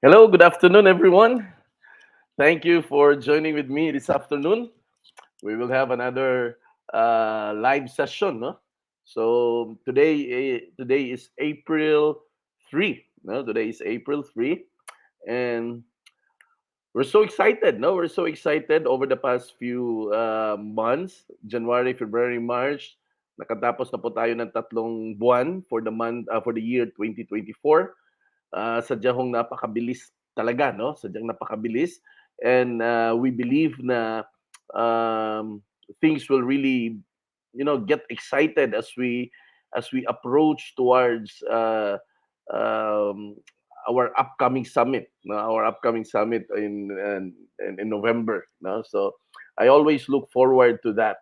Hello, good afternoon, everyone. Thank you for joining with me this afternoon. We will have another live session. No? So today is April 3. No? Today is April 3. And we're so excited. No? We're so excited over the past few months, January, February, March. Nakatapos na po tayo ng tatlong buwan for the year 2024. Sadyang napakabilis talaga, no? Sadyang napakabilis. And we believe na things will really, get excited as we approach towards um, our upcoming summit, no? Our upcoming summit in November, no? So I always look forward to that.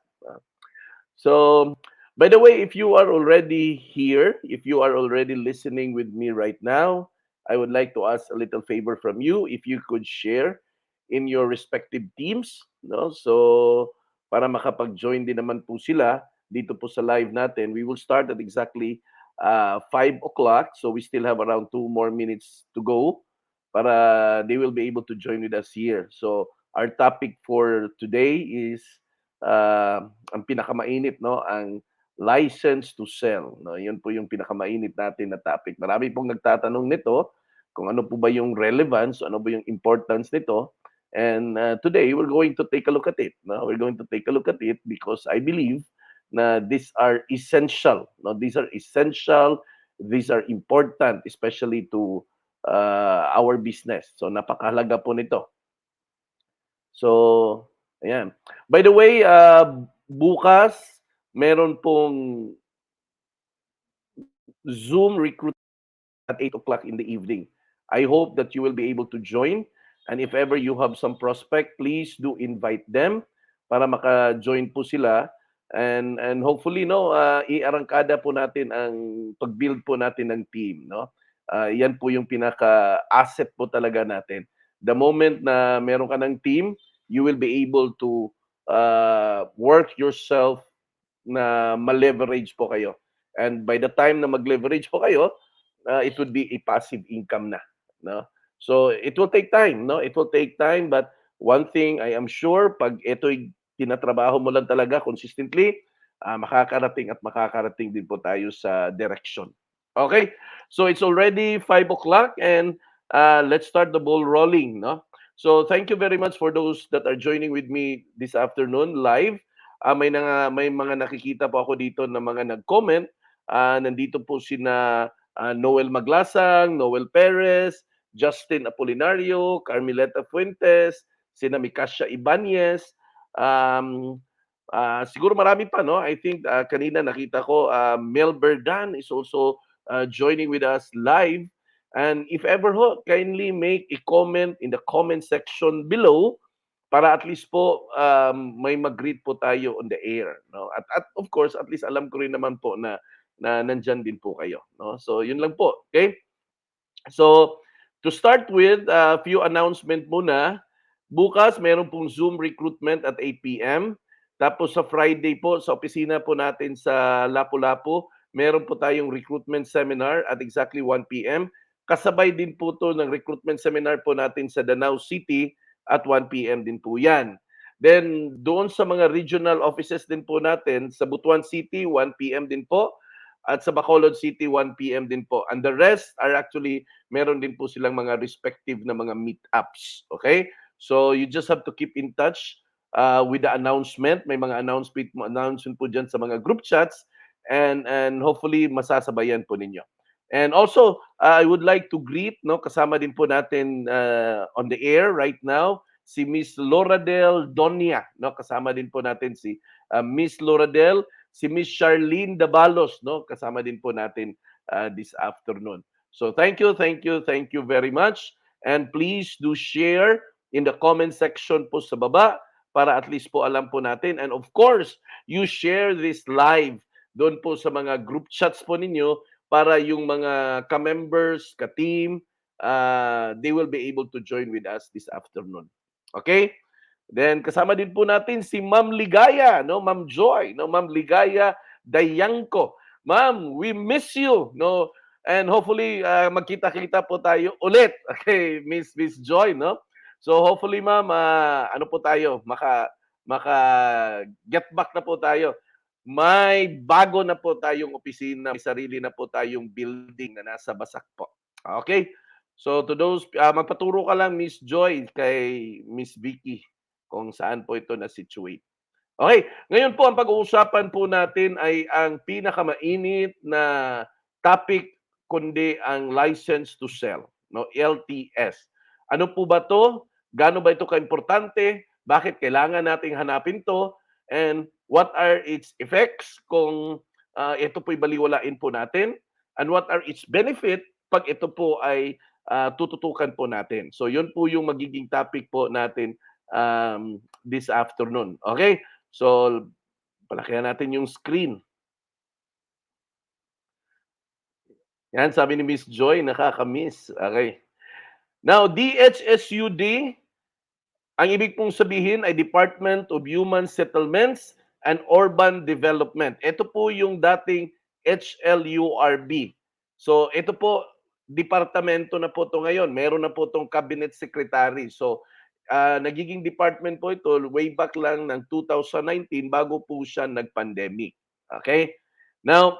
So, by the way, if you are already here, if you are already listening with me right now, I would like to ask a little favor from you. If you could share in your respective teams, no? So, para makapag-join din naman po sila dito po sa live natin. We will start at exactly 5 o'clock. So, we still have around 2 more minutes to go para they will be able to join with us here. So, our topic for today is ang pinakamainit, no, ang license to sell, no? Yun po yung pinakamainit natin na topic. Marami pong nagtatanong nito kung ano po ba yung relevance, ano ba yung importance nito. And today we're going to take a look at it. No? We're going to take a look at it because I believe na these are essential. No? These are essential. These are important, especially to our business. So napakahalaga po nito. So, ayan. By the way, bukas meron pong Zoom recruit at 8 o'clock in the evening. I hope that you will be able to join. And if ever you have some prospect, please do invite them para maka-join po sila. And hopefully, no, iarangkada po natin ang pag-build po natin ng team, no? Yan po yung pinaka-asset po talaga natin. The moment na meron ka ng team, you will be able to work yourself na ma-leverage po kayo. And by the time na mag-leverage po kayo, it would be a passive income na, no? So it will take time, no? It will take time, but one thing I am sure, pag ito'y tinatrabaho mo lang talaga consistently, makakarating at makakarating din po tayo sa direction. Okay? So it's already 5 o'clock and let's start the ball rolling, no? So thank you very much for those that are joining with me this afternoon live. May mga nakikita po ako dito na mga nag-comment. Nandito po sina Noel Maglasang, Noel Perez, Justin Apolinario, Carmeleta Fuentes, sina Mikasha Ibanez, um, siguro marami pa, no? I think kanina nakita ko Mel Berdan is also joining with us live. And if ever ho, kindly make a comment in the comment section below para at least po may mag-greet po tayo on the air, no? At of course, at least alam ko rin naman po na nandiyan din po kayo, no? So yun lang po, okay? So to start with, a few announcement muna. Bukas meron pong Zoom recruitment at 8 p.m. Tapos sa Friday po sa opisina po natin sa Lapu-Lapu, meron po tayong recruitment seminar at exactly 1 p.m. Kasabay din po to ng recruitment seminar po natin sa Danau City at 1 p.m. din po yan. Then doon sa mga regional offices din po natin, sa Butuan City, 1 p.m. din po. At sa Bacolod City, 1 p.m. din po. And the rest are actually, meron din po silang mga respective na mga meetups. Okay? So you just have to keep in touch with the announcement. May mga announcement po dyan sa mga group chats. And hopefully, masasabayan po ninyo. And also, I would like to greet, no, kasama din po natin on the air right now, si Miss Loradel Donia, no, kasama din po natin si Miss Loradel, si Miss Charlene Dabalos, no, kasama din po natin this afternoon. So thank you very much. And please do share in the comment section po sa baba para at least po alam po natin. And of course, you share this live doon po sa mga group chats po ninyo para yung mga ka-members, ka-team, they will be able to join with us this afternoon. Okay? Then kasama din po natin si Ma'am Ligaya, no, Ma'am Joy, no, Ma'am Ligaya Dayanko. Ma'am, we miss you, no. And hopefully, magkita-kita po tayo ulit. Okay, Miss Joy, no? So hopefully, ma'am, ano po tayo, maka get back na po tayo. May bago na po tayong opisina, may sarili na po tayong building na nasa Basak po. Okay? So to those, magpaturo ka lang, Miss Joy, kay Miss Vicky kung saan po ito na-situate. Okay, ngayon po ang pag-uusapan po natin ay ang pinakamainit na topic kundi ang license to sell, no, LTS. Ano po ba 'to? Gaano ba ito kaimportante? Bakit kailangan nating hanapin 'to? And what are its effects kung ito po'y balewalain po natin? And what are its benefit pag ito po ay tututukan po natin? So, yun po yung magiging topic po natin this afternoon. Okay? So, palakihan natin yung screen. Yan, sabi ni Miss Joy, nakakamiss. Okay. Now, DHSUD, ang ibig pong sabihin ay Department of Human Settlements and Urban Development. Ito po yung dating HLURB. So, ito po, departamento na po ito ngayon. Meron na po itong cabinet secretary. So, nagiging department po ito way back lang ng 2019 bago po siya nag-pandemic. Okay? Now,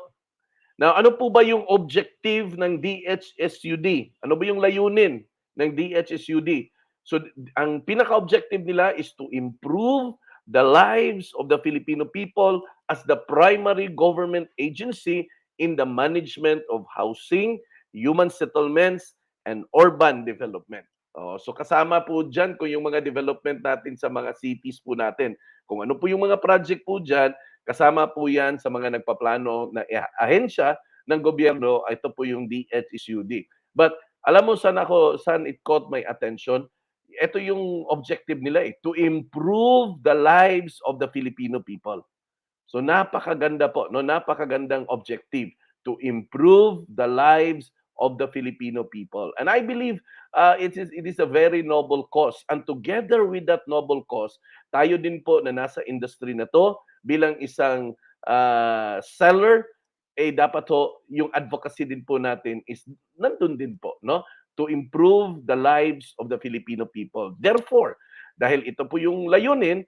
ano po ba yung objective ng DHSUD? Ano ba yung layunin ng DHSUD? So, ang pinaka-objective nila is to improve the lives of the Filipino people as the primary government agency in the management of housing, human settlements, and urban development. So kasama po dyan kung yung mga development natin sa mga cities po natin. Kung ano po yung mga project po dyan, kasama po yan sa mga nagpaplano na ahensya ng gobyerno, ito po yung DHSUD. But alam mo saan it caught my attention? Ito yung objective nila to improve the lives of the Filipino people. So napakaganda po, no? Napakagandang objective to improve the lives of the Filipino people. And I believe it is a very noble cause. And together with that noble cause, tayo din po na nasa industry na to bilang isang seller, dapat ho, yung advocacy din po natin is nandun din po, no? To improve the lives of the Filipino people. Therefore, dahil ito po yung layunin,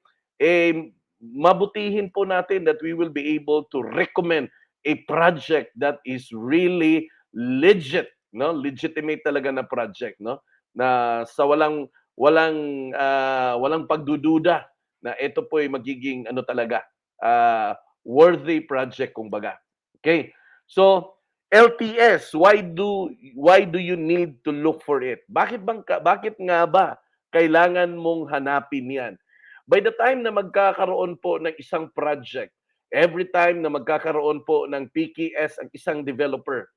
mabutihin po natin that we will be able to recommend a project that is really legit, no? Legitimate talaga na project, no? Na sa walang pagdududa na ito po ay magiging ano talaga, worthy project kumbaga. Okay? So, LTS, why do you need to look for it? Bakit nga ba kailangan mong hanapin 'yan? By the time na magkakaroon po ng isang project, every time na magkakaroon po ng PKS ang isang developer.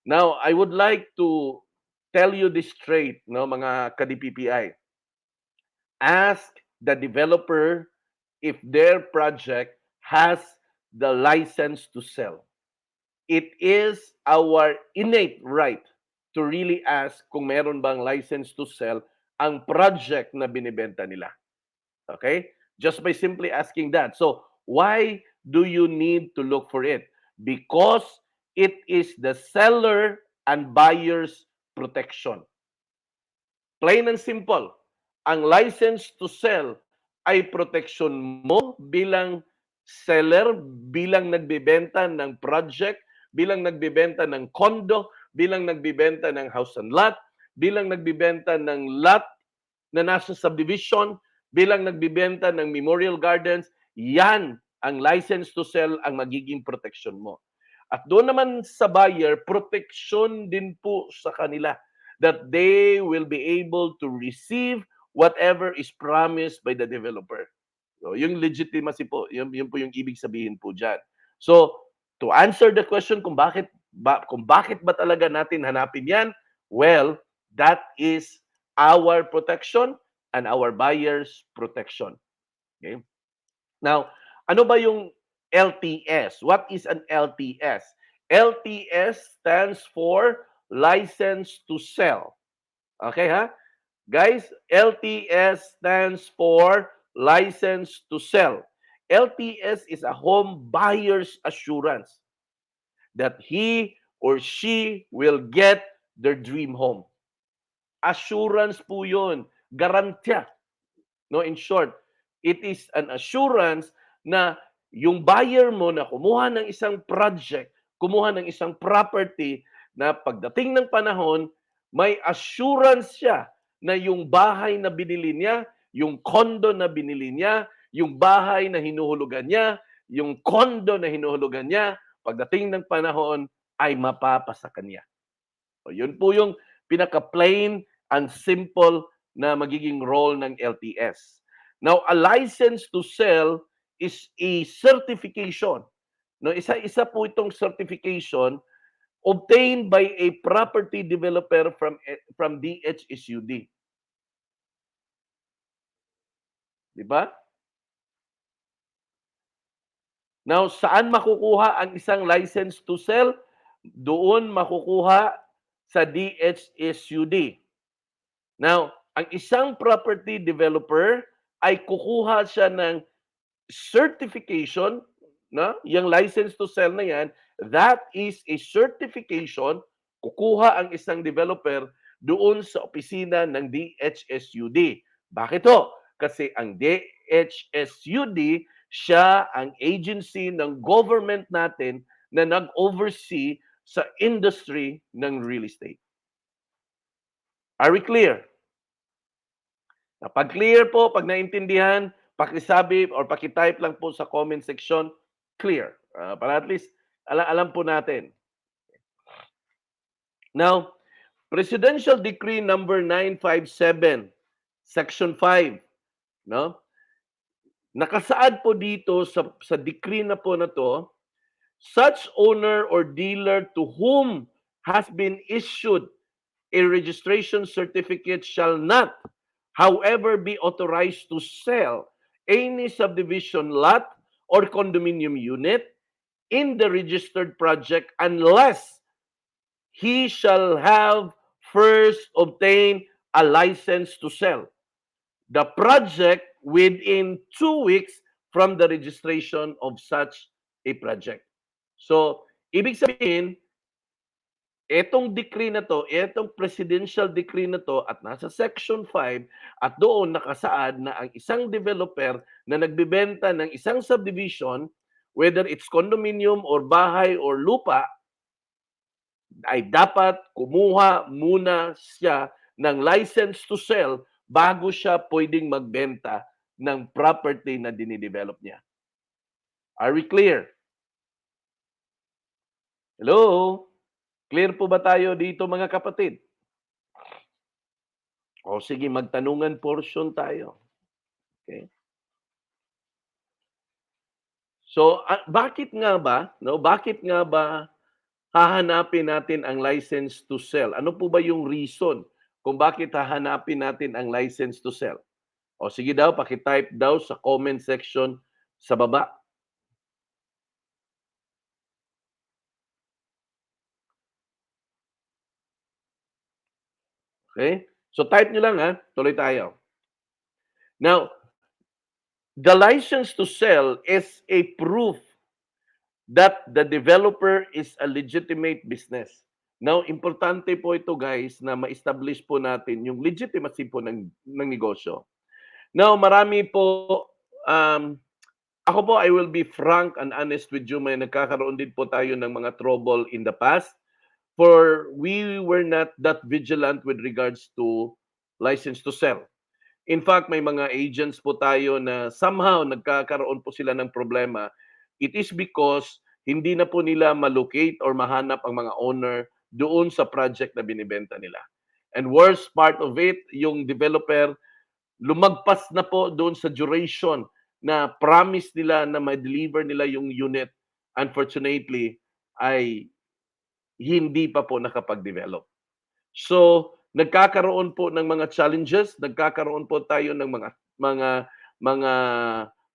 Now, I would like to tell you this straight, no, mga ka-DPPI. Ask the developer if their project has the license to sell. It is our innate right to really ask kung meron bang license to sell ang project na binibenta nila. Okay? Just by simply asking that. So, why do you need to look for it? Because it is the seller and buyer's protection. Plain and simple. Ang license to sell ay protection mo bilang seller, bilang nagbebenta ng project, bilang nagbebenta ng condo, bilang nagbebenta ng house and lot, bilang nagbebenta ng lot na nasa subdivision, bilang nagbebenta ng memorial gardens, yan ang license to sell ang magiging protection mo. At doon naman sa buyer, protection din po sa kanila that they will be able to receive whatever is promised by the developer. So, yung legitimacy po, yun po yung ibig sabihin po dyan. So, to answer the question kung bakit ba talaga natin hanapin yan, well, that is our protection and our buyer's protection. Okay? Now, ano ba yung LTS? What is an LTS? LTS stands for License to Sell. Okay, ha? Guys, LTS stands for License to Sell. LTS is a home buyer's assurance that he or she will get their dream home. Assurance po yun. Garantya. No, in short, it is an assurance na yung buyer mo na kumuha ng isang project, kumuha ng isang property na pagdating ng panahon, may assurance siya na yung bahay na binili niya, yung condo na binili niya, yung bahay na hinuhulugan niya, yung condo na hinuhulugan niya, pagdating ng panahon ay mapapasa kanya. So, yun po yung pinaka-plain and simple na magiging role ng LTS. Now, a license to sell is a certification. No, isa-isa po itong certification obtained by a property developer from DHSUD. Di ba? Now, saan makukuha ang isang license to sell? Doon makukuha sa DHSUD. Now, ang isang property developer ay kukuha siya ng certification, na yung license to sell na yan, that is a certification, kukuha ang isang developer doon sa opisina ng DHSUD. Bakit to? Kasi ang DHSUD, siya ang agency ng government natin na nag-oversee sa industry ng real estate. Are we clear? Pag clear po, pag naintindihan, pakisabi or pakitype lang po sa comment section, clear. Para at least alam po natin. Now, Presidential Decree number 957, Section 5, no? Nakasaad po dito sa decree na po na to, such owner or dealer to whom has been issued a registration certificate shall not, however, be authorized to sell any subdivision lot or condominium unit in the registered project unless he shall have first obtained a license to sell the project within 2 weeks from the registration of such a project. So, ibig sabihin, etong decree na to, etong presidential decree na to at nasa section 5 at doon nakasaad na ang isang developer na nagbebenta ng isang subdivision, whether it's condominium or bahay or lupa, ay dapat kumuha muna siya ng license to sell bago siya pwedeng magbenta ng property na dinidevelop niya. Are we clear? Hello? Clear po ba tayo dito mga kapatid? O sige, magtanungan portion tayo. Okay? So, bakit nga ba, no? Bakit nga ba hahanapin natin ang license to sell? Ano po ba yung reason kung bakit hahanapin natin ang license to sell? O sige daw, paki-type daw sa comment section sa baba. Okay? So type nyo lang ha, tuloy tayo. Now, the license to sell is a proof that the developer is a legitimate business. Now, importante po ito guys na ma-establish po natin yung legitimacy po ng negosyo. Now, marami po, ako po, I will be frank and honest with you, may nagkakaroon din po tayo ng mga trouble in the past. For we were not that vigilant with regards to license to sell. In fact, may mga agents po tayo na somehow nagkakaroon po sila ng problema. It is because hindi na po nila malocate or mahanap ang mga owner doon sa project na binibenta nila. And worst part of it, yung developer lumagpas na po doon sa duration na promise nila na ma-deliver nila yung unit. Unfortunately, ay hindi pa po nakapag-develop. So, nagkakaroon po ng mga challenges, nagkakaroon po tayo ng mga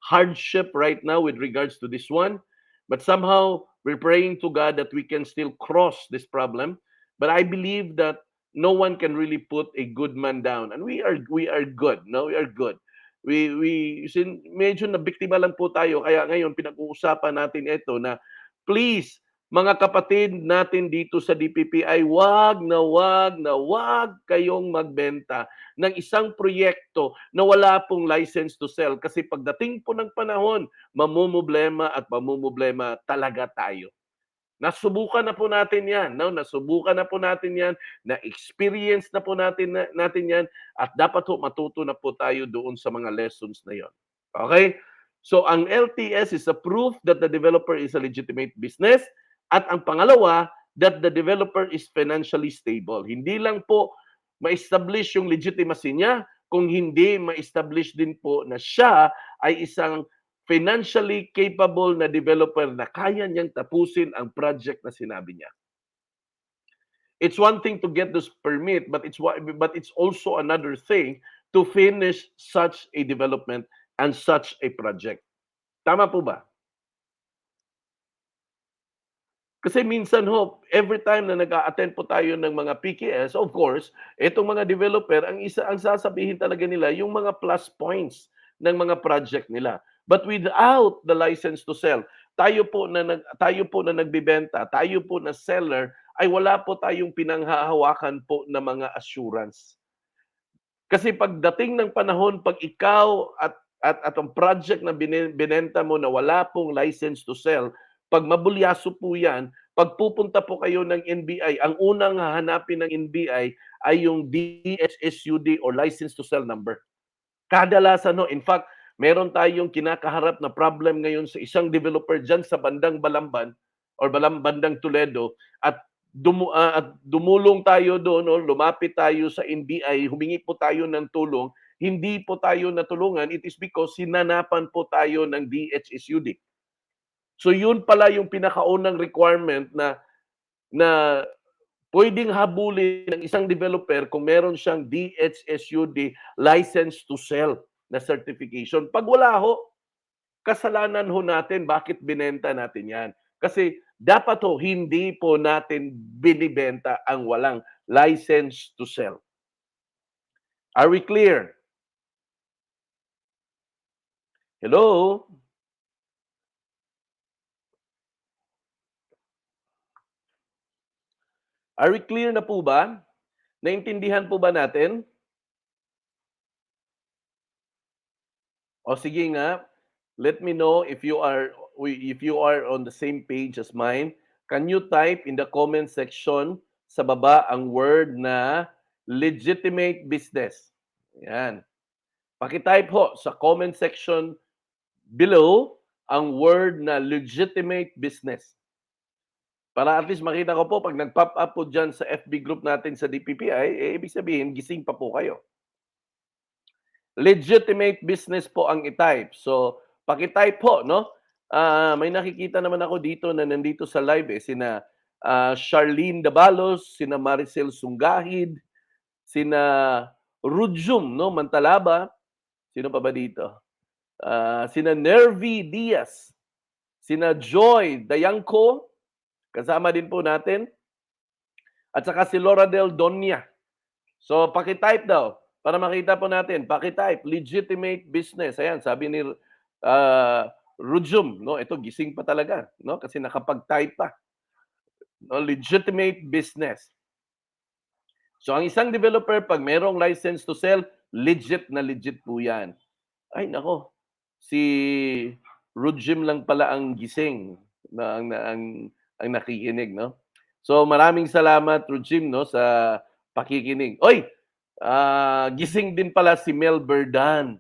hardship right now with regards to this one. But somehow, we're praying to God that we can still cross this problem. But I believe that no one can really put a good man down. And we are good. No, we are good. Medyo na biktima lang po tayo. Kaya ngayon, pinag-uusapan natin ito na please, Mga kapatid natin dito sa DPPI, wag kayong magbenta ng isang proyekto na wala pong license to sell kasi pagdating po ng panahon, mamumblema at mamumblema talaga tayo. Nasubukan na po natin 'yan, 'no? Nasubukan na po natin 'yan, na-experience na po natin 'yan at dapat po matuto na po tayo doon sa mga lessons na 'yon. Okay? So ang LTS is a proof that the developer is a legitimate business at ang pangalawa, that the developer is financially stable. Hindi lang po ma-establish yung legitimacy niya, kung hindi ma-establish din po na siya ay isang financially capable na developer na kaya niyang tapusin ang project na sinabi niya. It's one thing to get this permit, but it's also another thing to finish such a development and such a project. Tama po ba? Kasi minsan ho, every time na nag-a-attend po tayo ng mga PKS, of course, itong mga developer, ang sasabihin talaga nila yung mga plus points ng mga project nila. But without the license to sell, tayo po na nagbebenta, tayo po na seller, ay wala po tayong pinanghahawakan po na mga assurance. Kasi pagdating ng panahon, pag ikaw at ang project na binenta mo na wala pong license to sell, pag mabulyaso po yan, pag pupunta po kayo ng NBI, ang unang hahanapin ng NBI ay yung DHSUD or license to sell number. Kadalasan, no, in fact, meron tayong kinakaharap na problem ngayon sa isang developer dyan sa bandang Balamban or bandang Toledo at dumulong tayo doon, no, lumapit tayo sa NBI, humingi po tayo ng tulong, hindi po tayo natulungan, it is because sinanapan po tayo ng DHSUD. So yun pala yung pinakaunang requirement na pwedeng habulin ng isang developer kung meron siyang DHSUD license to sell na certification. Pag wala ho, kasalanan ho natin bakit binenta natin yan. Kasi dapat ho, hindi po natin binibenta ang walang license to sell. Are we clear? Hello? Are we clear na po ba? Naintindihan po ba natin? O sige nga, let me know if you are on the same page as mine. Can you type in the comment section sa baba ang word na legitimate business? Yan. Paki-type ho sa comment section below ang word na legitimate business. Para at least makita ko po pag nag-pop up po dyan sa FB group natin sa DPPI, ibig sabihin gising pa po kayo. Legitimate business po ang i-type. So, paki-type po, no? May nakikita naman ako dito na nandito sa live sina Charlene Dabalos, sina Maricel Sungahid, sina Rujum, no, Mantalaba. Sino pa ba dito? Sina Nervy Diaz, sina Joy Dayanko, kasama din po natin. At saka si Laura Del Donia. So, paki-type daw para makita po natin. Paki-type, legitimate business. Ayan, sabi ni Rujum, no? Ito gising pa talaga, no? Kasi nakapag-type pa. No, legitimate business. So, ang isang developer pag merong license to sell, legit na legit po 'yan. Ay nako, si Rujum lang pala ang gising na ang nakikinig, no? So, maraming salamat Rujim, no, sa pakikinig. Oy, gising din pala si Mel Berdan.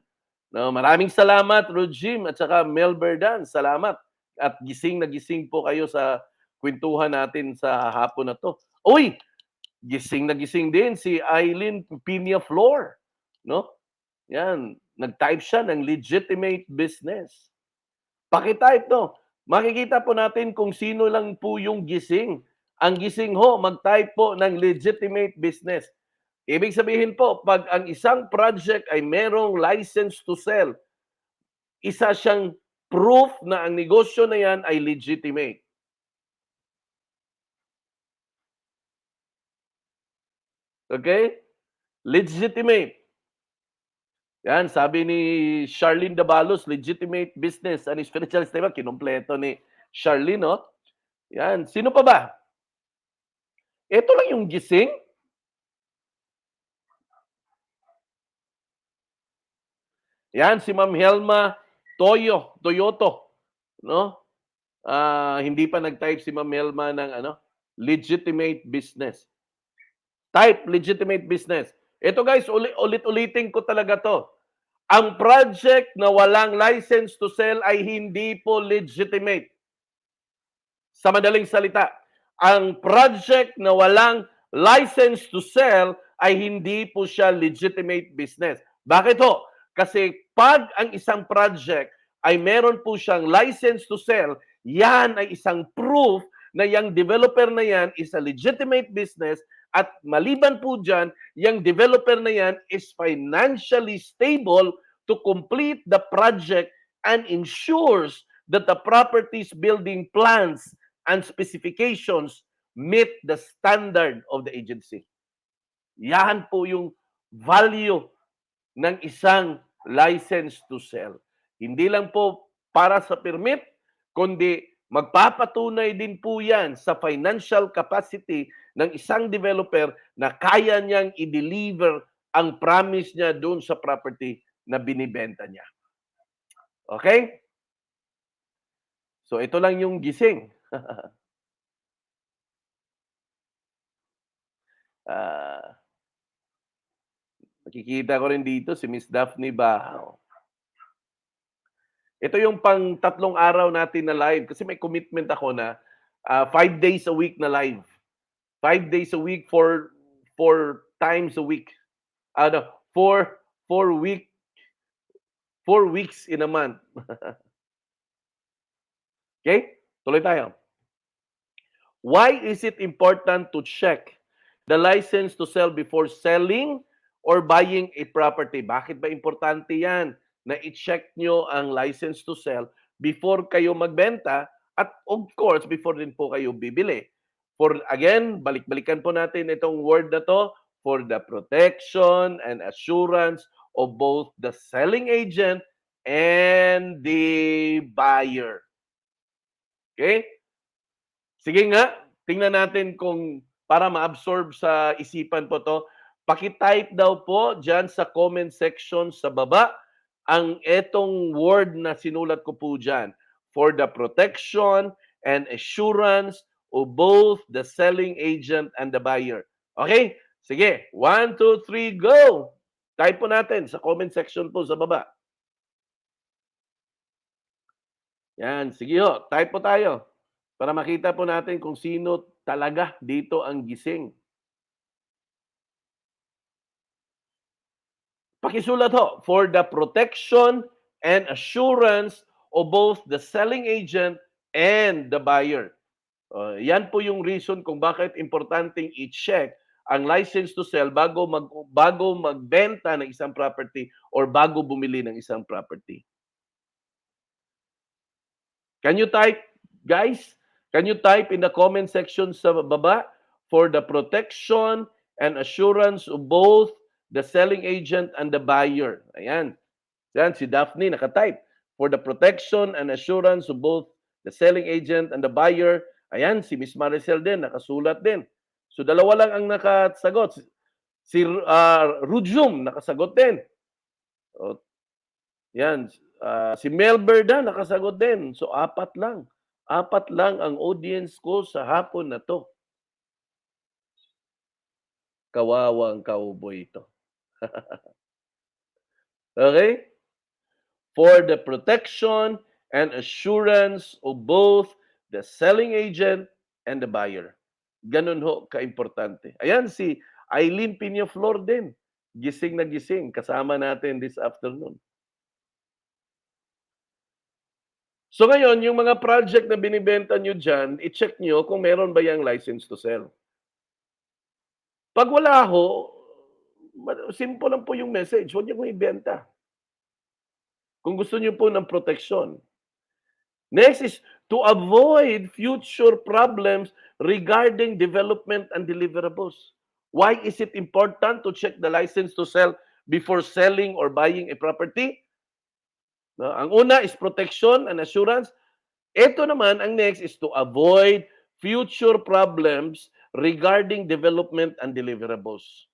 No, maraming salamat Rujim at saka Mel Berdan. Salamat at gising na gising po kayo sa kwentuhan natin sa hapon na 'to. Uy, gising na gising din si Eileen Pina Flor, no? Yan, nag-type siya ng legitimate business. Paki-type 'to. Makikita po natin kung sino lang po yung gising. Ang gising ho, mag-type po ng legitimate business. Ibig sabihin po, pag ang isang project ay merong license to sell, isa siyang proof na ang negosyo na yan ay legitimate. Okay? Legitimate. Yan, sabi ni Charlene Dabalos, legitimate business and spiritual statement. Kinompleto ni Charlene, no? Yan. Sino pa ba? Ito lang yung gising. Yan, si Ma'am Helma Toyoto. No? Hindi pa nag-type si Ma'am Helma ng legitimate business. Type legitimate business. Ito guys, ulit-ulitin ko talaga to. Ang project na walang license to sell ay hindi po legitimate. Sa madaling salita, ang project na walang license to sell ay hindi po siya legitimate business. Bakit ho? Kasi pag ang isang project ay meron po siyang license to sell, yan ay isang proof na yung developer na yan is a legitimate business at maliban po dyan, yung developer na yan is financially stable to complete the project and ensures that the property's building plans and specifications meet the standard of the agency. Yan po yung value ng isang license to sell. Hindi lang po para sa permit, kundi magpapatunay din po yan sa financial capacity ng isang developer na kaya niyang i-deliver ang promise niya doon sa property na binibenta niya. Okay? So ito lang yung gising. Nakikita ko rin dito si Miss Daphne Bahaw. Ito yung pang 3 araw natin na live kasi may commitment ako na 5 days a week na live. 5 days a week, 4 times a week. 4 weeks in a month. Okay? Tuloy tayo. Why is it important to check the license to sell before selling or buying a property? Bakit ba importante yan na i-check nyo ang license to sell before kayo magbenta at of course, before din po kayo bibili? For again, balik-balikan po natin itong word na to, for the protection and assurance of both the selling agent and the buyer. Okay? Sige nga, tingnan natin kung para ma-absorb sa isipan po to. Paki-type daw po dyan sa comment section sa baba ang etong word na sinulat ko po dyan. For the protection and assurance of both the selling agent and the buyer. Okay? Sige, 1, 2, 3, go! Type po natin sa comment section po sa baba. Yan, sige ho, type po tayo. Para makita po natin kung sino talaga dito ang gising. Pakisulat ho, for the protection and assurance of both the selling agent and the buyer. Yan po yung reason kung bakit importanteng i-check ang license to sell bago magbenta ng isang property or bago bumili ng isang property. Can you type, guys? Can you type in the comment section sa baba for the protection and assurance of both the selling agent and the buyer? Ayan. Yan, si Daphne nakatype. For the protection and assurance of both the selling agent and the buyer. Ayan, si Miss Maricel din, nakasulat din. So dalawa lang ang nakasagot. Si Rujum nakasagot din. O, yan, si Melberda nakasagot din. So apat lang. Apat lang ang audience ko sa hapon na to. Kawawang cowboy ito. Okay? For the protection and assurance of both the selling agent and the buyer. Ganun ho, kaimportante. Ayan, si Eileen Piñaflor din. Gising na gising. Kasama natin this afternoon. So ngayon, yung mga project na binibenta nyo dyan, i-check nyo kung meron ba yung license to sell. Pag wala ho, simple lang po yung message. Huwag nyo kong ibenta. Kung gusto nyo po ng proteksyon. Next is to avoid future problems regarding development and deliverables. Why is it important to check the license to sell before selling or buying a property? Ang una is protection and assurance. Ito naman, ang next is to avoid future problems regarding development and deliverables.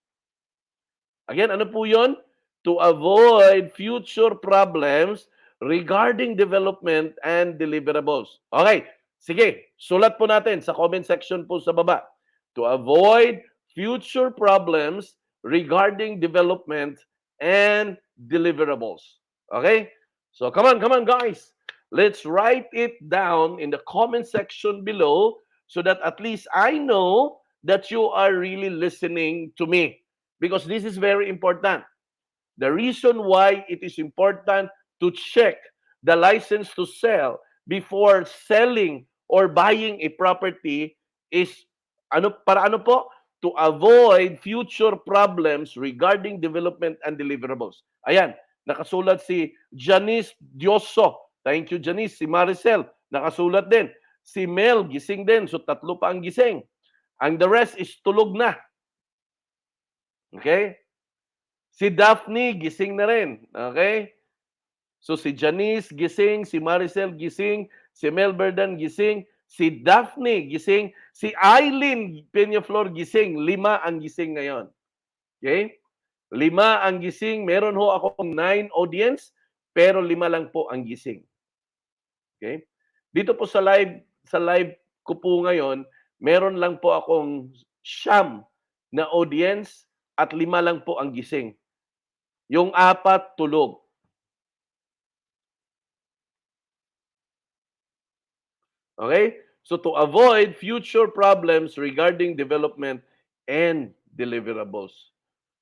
Again, ano po yun? To avoid future problems regarding development and deliverables. Okay, sige, sulat po natin sa comment section po sa baba. To avoid future problems regarding development and deliverables. Okay? So come on guys. Let's write it down in the comment section below so that at least I know that you are really listening to me. Because this is very important. The reason why it is important to check the license to sell before selling or buying a property is para ano po? To avoid future problems regarding development and deliverables. Ayan, nakasulat si Janice Dioso. Thank you, Janice. Si Maricel, nakasulat din. Si Mel, gising din. So, tatlo pa ang gising. And the rest is tulog na. Okay? Si Daphne, gising na rin. Okay? So si Janice, gising. Si Maricel, gising. Si Melberdan, gising. Si Daphne, gising. Si Eileen Peñaflor, gising. 5 ang gising ngayon. Okay? 5 ang gising. Meron ho akong 9 audience, pero 5 lang po ang gising. Okay? Dito po sa live ko po ngayon, meron lang po akong 9 na audience at 5 lang po ang gising. Yung 4 tulog. Okay? So to avoid future problems regarding development and deliverables.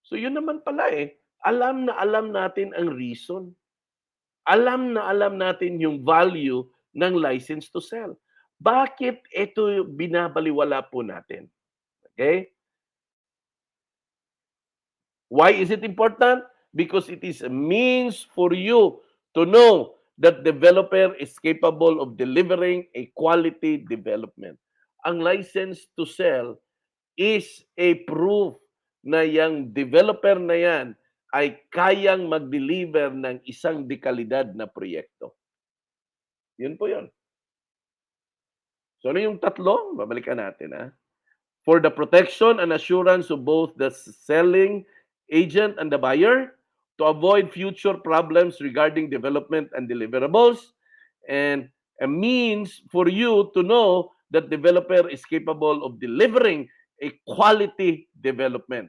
So yun naman pala eh. Alam na alam natin ang reason. Alam na alam natin yung value ng license to sell. Bakit ito binabaliwala po natin? Okay? Why is it important? Because it is a means for you to know that developer is capable of delivering a quality development. Ang license to sell is a proof na yung developer na yan ay kayang mag-deliver ng isang dekalidad na proyekto. Yun po yun. So ano yung tatlo? Babalikan natin ha. For the protection and assurance of both the selling agent and the buyer, to avoid future problems regarding development and deliverables, and a means for you to know that developer is capable of delivering a quality development.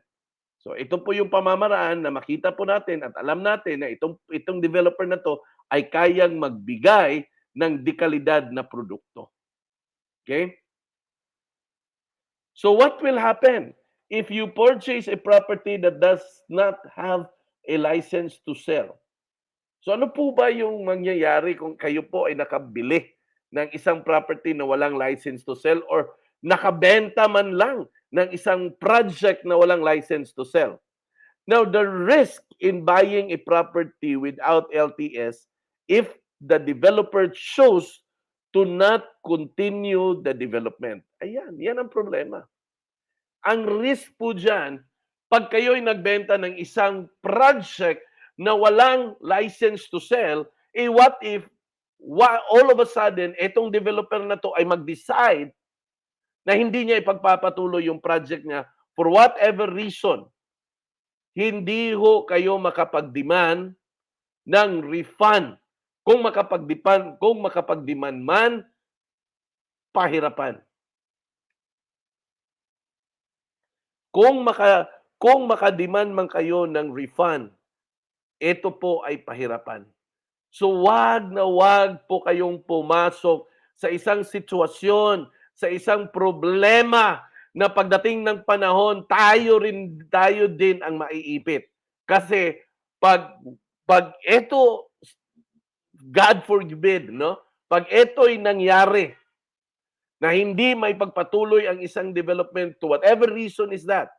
So ito po yung pamamaraan na makita po natin at alam natin na itong developer na to ay kayang magbigay ng dekalidad na produkto. Okay? So what will happen if you purchase a property that does not have a license to sell? So ano po ba yung mangyayari kung kayo po ay nakabili ng isang property na walang license to sell or nakabenta man lang ng isang project na walang license to sell? Now, the risk in buying a property without LTS, if the developer chose to not continue the development. Ayan, yan ang problema. Ang risk po dyan, pag kayo'y nagbenta ng isang project na walang license to sell, what if all of a sudden, itong developer na to ay mag-decide na hindi niya ipagpapatuloy yung project niya for whatever reason, hindi ho kayo makapag-demand ng refund. Kung makapag-demand man, pahirapan. Kung makademand man kayo ng refund, ito po ay pahirapan. So wag na wag po kayong pumasok sa isang sitwasyon, sa isang problema na pagdating ng panahon, tayo din ang maiipit. Kasi pag ito, God forbid, no? Pag ito'y nangyari, na hindi may pagpatuloy ang isang development to whatever reason is that,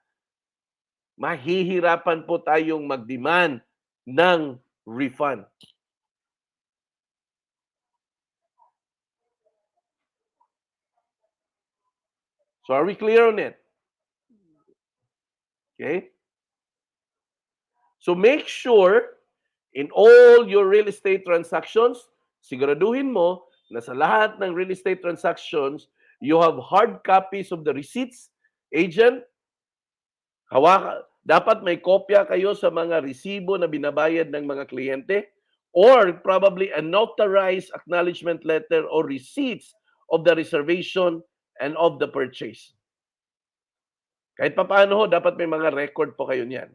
mahihirapan po tayong mag-demand ng refund. So are we clear on it? Okay? So make sure in all your real estate transactions, siguraduhin mo na sa lahat ng real estate transactions, You have hard copies of the receipts. Agent, dapat may kopya kayo sa mga resibo na binabayad ng mga kliyente or probably a notarized acknowledgement letter or receipts of the reservation and of the purchase. Kahit papaano ho, dapat may mga record po kayo niyan.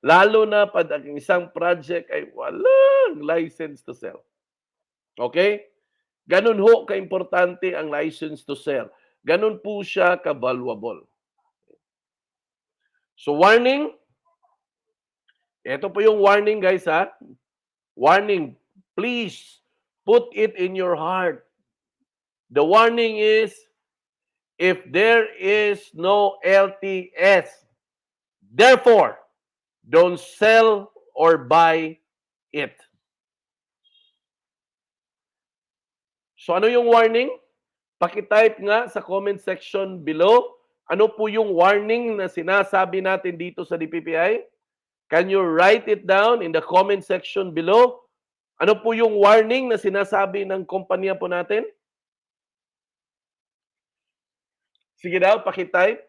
Lalo na pag ang isang project ay walang license to sell. Okay? Ganun ho kaimportante ang license to sell. Ganun po siya ka-valuable. So warning, ito po yung warning guys ha. Warning, please put it in your heart. The warning is, if there is no LTS, therefore, don't sell or buy it. So ano yung warning? Paki-type nga sa comment section below. Ano po yung warning na sinasabi natin dito sa DPPI? Can you write it down in the comment section below? Ano po yung warning na sinasabi ng kumpanya po natin? Sige daw, paki-type.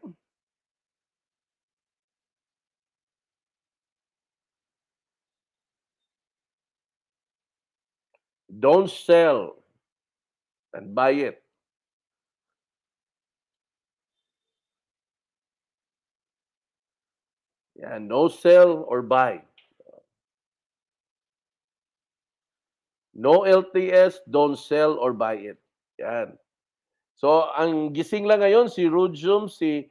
Don't sell and buy it. Yan, no sell or buy. No LTS, don't sell or buy it. Yan. So, ang gising lang ngayon, si Rujum, si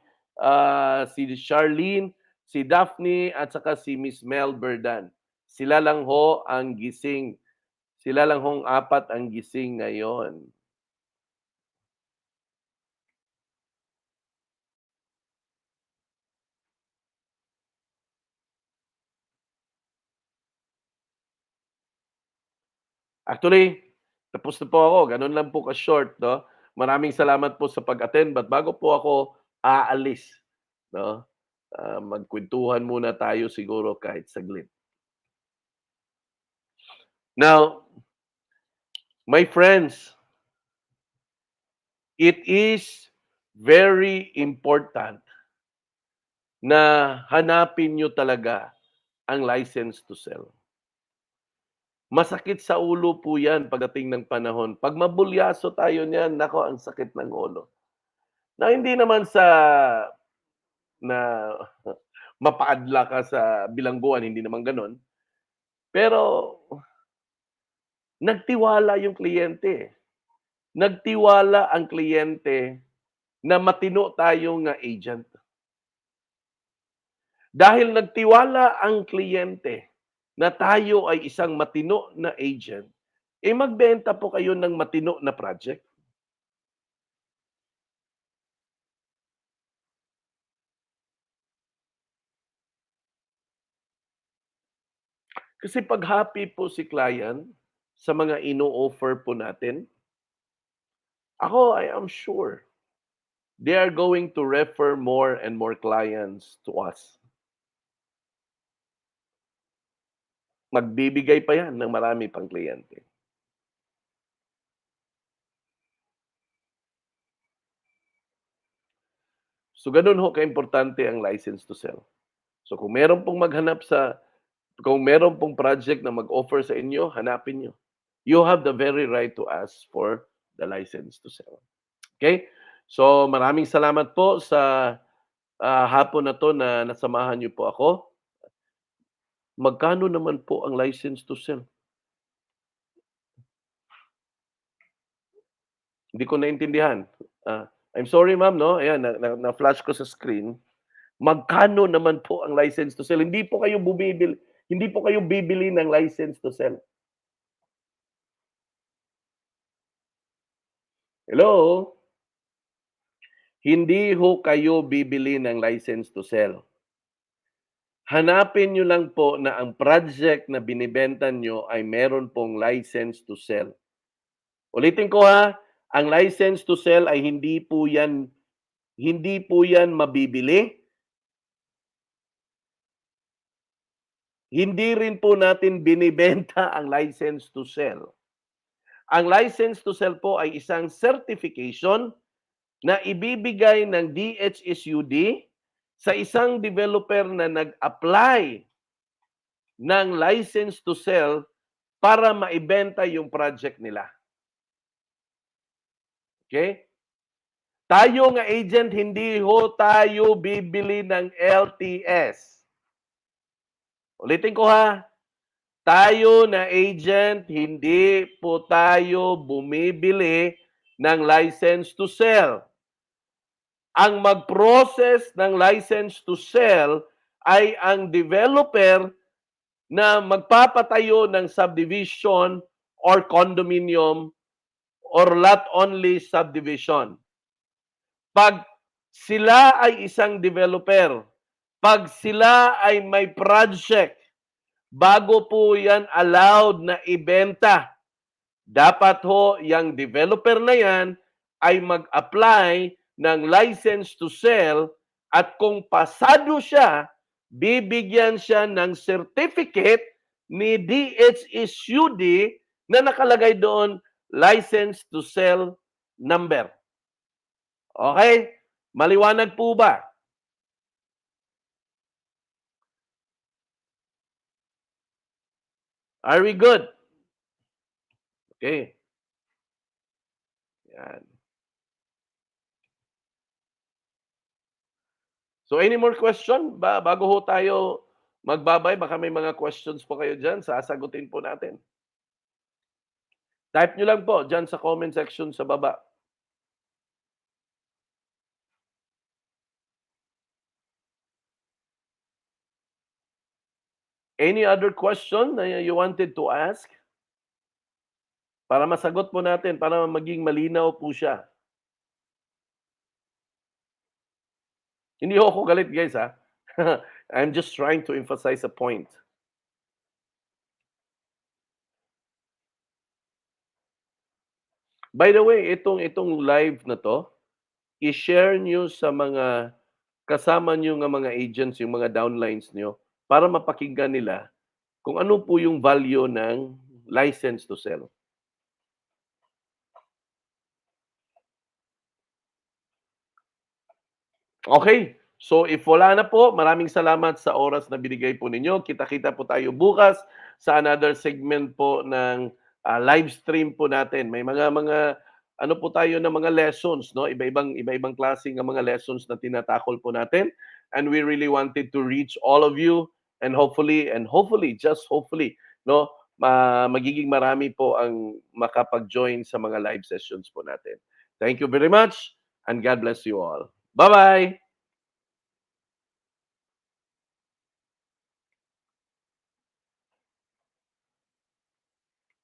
Charlene, si Daphne, at saka si Miss Mel Berdan. Sila lang ho ang gising. Sila lang hong apat ang gising ngayon. Actually, tapos na po ako. Ganun lang po ka-short, no? Maraming salamat po sa pag-attend. But bago po ako aalis, no? Magkwentuhan muna tayo siguro kahit saglit. Now, my friends, it is very important na hanapin nyo talaga ang license to sell. Masakit sa ulo po yan pagdating ng panahon. Pag mabulyaso tayo niyan, nako, ang sakit ng ulo. Na hindi naman sa na mapaadla ka sa bilangguan, hindi naman ganon. Pero nagtiwala yung kliyente. Nagtiwala ang kliyente na matino tayo nga agent. Dahil nagtiwala ang kliyente na tayo ay isang matino na agent, magbenta po kayo ng matino na project. Kasi pag happy po si client sa mga ino-offer po natin, I am sure they are going to refer more and more clients to us. Magbibigay pa yan ng marami pang kliyente. So, ganun ho ka-importante ang license to sell. So, kung meron pong project na mag-offer sa inyo, hanapin nyo. You have the very right to ask for the license to sell. Okay? So, maraming salamat po sa hapon na to na nasamahan niyo po ako. Magkano naman po ang license to sell? Hindi ko naintindihan. I'm sorry ma'am, no? Ayan, na-flash ko sa screen. Magkano naman po ang license to sell? Hindi po kayo bibili ng license to sell. Hello? Hindi ho kayo bibili ng license to sell. Hanapin nyo lang po na ang project na binibenta nyo ay meron pong license to sell. Ulitin ko ha, ang license to sell ay hindi po yan mabibili. Hindi rin po natin binibenta ang license to sell. Ang license to sell po ay isang certification na ibibigay ng DHSUD sa isang developer na nag-apply ng license to sell para maibenta yung project nila. Okay? Tayo nga agent, hindi ho tayo bibili ng LTS. Ulitin ko ha, tayo na agent, hindi po tayo bumibili ng license to sell. Ang mag-process ng license to sell ay ang developer na magpapatayo ng subdivision or condominium or lot-only subdivision. Pag sila ay isang developer, pag sila ay may project, bago po yan allowed na ibenta, dapat ho yung developer na yan ay mag-apply ng license to sell at kung pasado siya, bibigyan siya ng certificate ni DHSUD na nakalagay doon, license to sell number. Okay? Maliwanag po ba? Are we good? Okay. Yan. So any more question? Bago ho tayo magbabay, baka may mga questions po kayo dyan, sasagutin po natin. Type nyo lang po dyan sa comment section sa baba. Any other question na you wanted to ask? Para masagot po natin, para maging malinaw po siya. Hindi ho ako galit guys ha. I'm just trying to emphasize a point. By the way, itong live na to, i-share nyo sa mga kasama nyo nga mga agents, yung mga downlines nyo, para mapakinggan nila kung ano po yung value ng license to sell. Okay. So if wala na po, maraming salamat sa oras na binigay po ninyo. Kita-kita po tayo bukas sa another segment po ng live stream po natin. May mga ano po tayo ng mga lessons, no? Iba-ibang klase ng mga lessons na tinatakol po natin. And we really wanted to reach all of you and hopefully, just hopefully, no, magiging marami po ang makapag-join sa mga live sessions po natin. Thank you very much and God bless you all. Bye-bye!